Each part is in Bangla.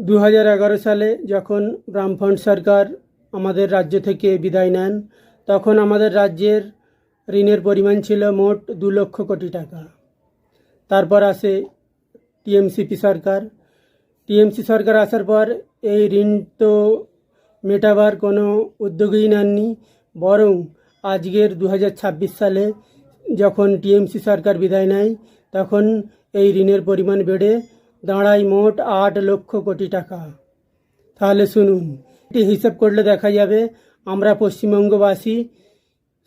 2011 সালে যখন বামফ্রন্ট সরকার আমাদের রাজ্য থেকে বিদায় নেন, তখন আমাদের রাজ্যের ঋণের পরিমাণ ছিল মোট 2 লক্ষ কোটি টাকা। তারপর আসে টিএমসি সরকার আসার পর এই ঋণ তো মেটাবার কোনো উদ্যোগই নেননি, বরং আজকের 2026 সালে যখন টিএমসি সরকার বিদায় নেয়, তখন এই ঋণের পরিমাণ বেড়ে দাঁড়ায় মোট 8 লক্ষ কোটি টাকা। তাহলে শুনুন, এটি হিসাব করলে দেখা যাবে আমরা পশ্চিমবঙ্গবাসী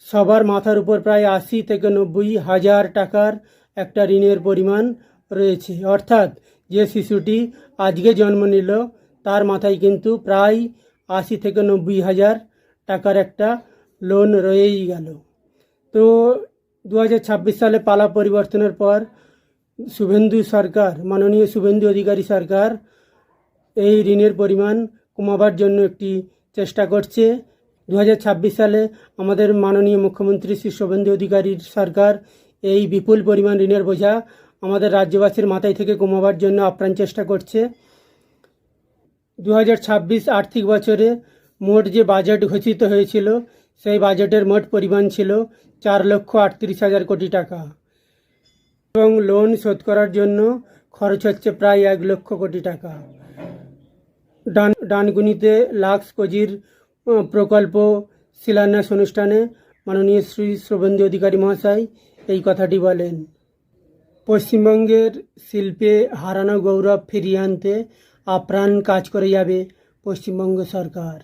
সবার মাথার উপর প্রায় 80 থেকে 90 হাজার টাকার একটা ঋণের পরিমাণ রয়েছে। অর্থাৎ যে শিশুটি আজকে জন্ম নিল তার মাথায় কিন্তু প্রায় 80 থেকে 90 হাজার টাকার একটা লোন রয়েই গেল। তো 2026 সালে পালা পরিবর্তনের পর মাননীয় শুভেন্দু অধিকারী সরকার এই ঋণের পরিমাণ কমাবার জন্য একটি চেষ্টা করছে। 2026 সালে আমাদের মাননীয় মুখ্যমন্ত্রী শ্রী শুভেন্দু অধিকারীর সরকার এই বিপুল পরিমাণ ঋণের বোঝা আমাদের রাজ্যবাসীর মাথায় থেকে কমাবার জন্য আপ্রাণ চেষ্টা করছে। 2026 আর্থিক বছরে মোট যে বাজেট ঘোষিত হয়েছিল, সেই বাজেটের মোট পরিমাণ ছিল 4,38,000 কোটি টাকা এবং লোন শোধ করার জন্য খরচ হচ্ছে প্রায় 1 লক্ষ কোটি টাকা। ডানকুনিতে লাক্স কোজির প্রকল্প শিলান্যাস অনুষ্ঠানে মাননীয় শ্রী শুভেন্দু অধিকারী মহাশয় এই কথাটি বলেন। পশ্চিমবঙ্গের শিল্পে হারানো গৌরব ফিরিয়ে আনতে আপ্রাণ কাজ করে যাবে পশ্চিমবঙ্গ সরকার।